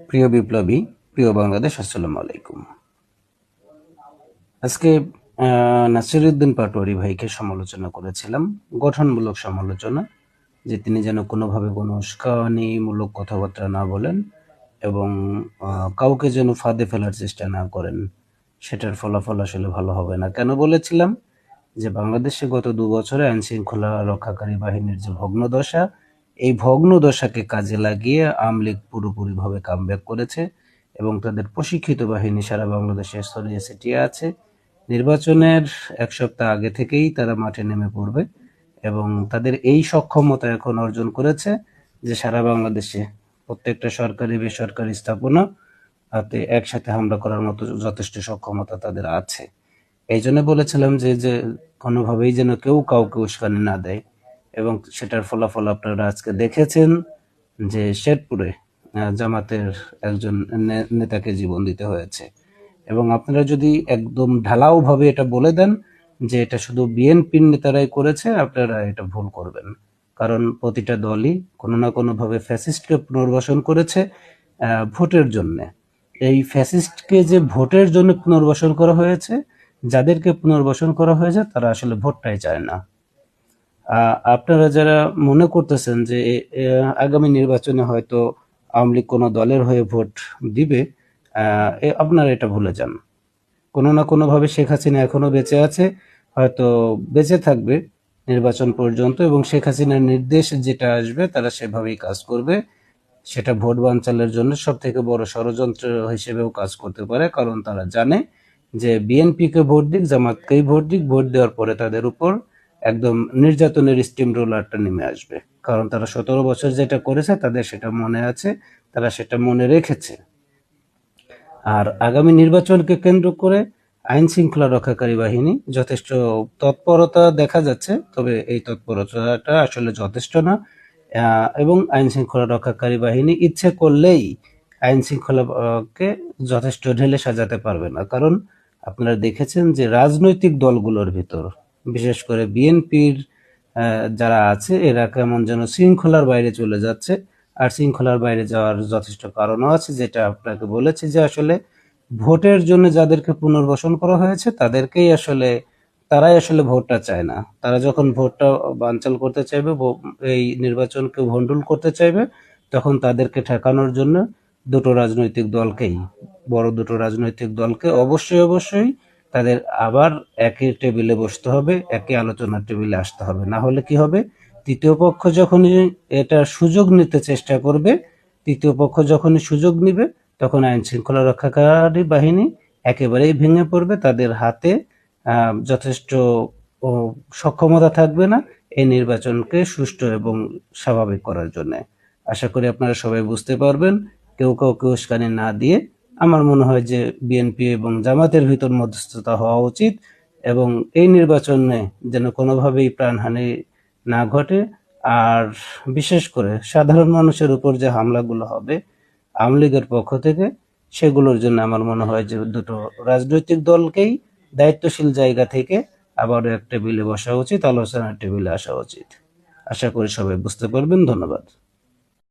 প্রিয় বিপ্লবী, প্রিয় বাংলাদেশ, আসসালামু আলাইকুম। আজকে নাসিরউদ্দিন পাটোয়ারি ভাইকে সমালোচনা করেছিলাম, গঠনমূলক সমালোচনা, যে তিনি যেন কোনোভাবে কোনো উস্কানিমূলক কথাবার্তা না বলেন এবং কাউকে যেন ফাঁদে ফেলার চেষ্টা না করেন। সেটার ফলাফল আসলে ভালো হবে না। কেন বলেছিলাম? যে বাংলাদেশে গত ২ বছরে আইন শৃঙ্খলা রক্ষাকারী বাহিনীর যে ভগ্নদশা, এই ভগ্নদশাকে কাজে লাগিয়ে আওয়ামী লীগ পুরোপুরিভাবে কামব্যাক করেছে এবং তাদের প্রশিক্ষিত বাহিনী সারা বাংলাদেশে ছড়িয়ে ছিটিয়ে আছে। নির্বাচনের ১ সপ্তাহ আগে থেকেই তারা মাঠে নেমে পড়বে এবং তাদের এই সক্ষমতা এখন অর্জন করেছে যে সারা বাংলাদেশে প্রত্যেকটা সরকারি বেসরকারি স্থাপনা হাতে একসাথে হামলা করার মতো যথেষ্ট সক্ষমতা তাদের আছে। এই জন্য বলেছিলাম যে কোনোভাবেই যেন কেউ কাউকে উস্কানি না দেয় এবং সেটার ফলাফল আপনারা আজকে দেখেছেন যে শেরপুরে জামাতের একজন নেতাকে জীবন দিতে হয়েছে। এবং আপনারা যদি একদম ঢালাওভাবে এটা বলে দেন যে এটা শুধু বিএনপির নেতারাই করেছে, আপনারা এটা ভুল করবেন। কারণ প্রতিটা দলই কোনো না কোনোভাবে ফ্যাসিস্টকে পুনর্বাসন করেছে ভোটের জন্যে। এই ফ্যাসিস্টকে যে ভোটের জন্য পুনর্বাসন করা হয়েছে, যাদেরকে পুনর্বাসন করা হয়েছে তারা আসলে ভোটটাই চায় না। আপনারা যারা মনে করতেছেন যে আগামী নির্বাচনে হয়তো আওয়ামী লীগ কোনো দলের হয়ে ভোট দিবে, আপনারা এটা ভুলে যান। কোনো না কোনোভাবে শেখ হাসিনা এখনো বেঁচে আছে, হয়তো বেঁচে থাকবে নির্বাচন পর্যন্ত, এবং শেখ হাসিনার নির্দেশ যেটা আসবে তারা সেভাবেই কাজ করবে। সেটা ভোট বানচালের জন্য সব থেকে বড় ষড়যন্ত্র হিসেবেও কাজ করতে পারে, কারণ তারা জানে যে বিএনপিকে ভোট দিক, জামাতকেই ভোট দিক, ভোট দেওয়ার পরে তাদের উপর একদম নির্যাতনের স্টিম রোলারটা নেমে আসবে। কারণ তারা ১৭ বছর যেটা করেছে তাদের সেটা মনে আছে, তারা সেটা মনে রেখেছে। আর আগামী নির্বাচনকে কেন্দ্র করে আইন শৃঙ্খলা রক্ষাকারী বাহিনী যথেষ্ট তৎপরতা দেখা যাচ্ছে, তবে এই তৎপরতাটা আসলে যথেষ্ট না। এবং আইন শৃঙ্খলা রক্ষাকারী বাহিনী ইচ্ছে করলেই আইন শৃঙ্খলাকে যথেষ্ট ঢেলে সাজাতে পারবে না। কারণ আপনারা দেখেছেন যে রাজনৈতিক দলগুলোর ভিতর, বিশেষ করে বিএনপির যারা আছে, এরা কেমন যেন শৃঙ্খলার বাইরে চলে যাচ্ছে। আর শৃঙ্খলার বাইরে যাওয়ার যথেষ্ট কারণও আছে, যেটা আপনাকে বলেছি যে আসলে ভোটের জন্য যাদেরকে পুনর্বাসন করা হয়েছে তারাই আসলে ভোটটা চায় না। তারা যখন ভোটটা বানচাল করতে চাইবে, এই নির্বাচনকে ভণ্ডুল করতে চাইবে, তখন তাদেরকে ঠেকানোর জন্য বড় দুটো রাজনৈতিক দলকে অবশ্যই তাদের আবার একই টেবিলে বসতে হবে, একই আলোচনার টেবিলে আসতে হবে। না হলে কি হবে? তৃতীয় পক্ষ যখনই এটা সুযোগ নিতে চেষ্টা করবে, তৃতীয় পক্ষ যখনই সুযোগ নিবে, তখন আইন শৃঙ্খলা রক্ষাকারী বাহিনী একেবারেই ভেঙে পড়বে। তাদের হাতে যথেষ্ট সক্ষমতা থাকবে না এই নির্বাচনকে সুষ্ঠু এবং স্বাভাবিক করার জন্য। আশা করি আপনারা সবাই বুঝতে পারবেন। কেউ কাউকে উস্কানি না দিয়ে আমার মনে হয় যে বিএনপি এবং জামাতের ভিতর মধ্যস্থতা হওয়া উচিত এবং এই নির্বাচনে যেন কোনোভাবেই প্রাণহানি না ঘটে। আর বিশেষ করে সাধারণ মানুষের উপর যে হামলাগুলো হবে আওয়ামী লীগের পক্ষ থেকে, সেগুলোর জন্য আমার মনে হয় যে দুটো রাজনৈতিক দলকেই দায়িত্বশীল জায়গা থেকে আবারও এক টেবিলে বসা উচিত, আলোচনার টেবিলে আসা উচিত। আশা করি সবাই বুঝতে পারবেন। ধন্যবাদ।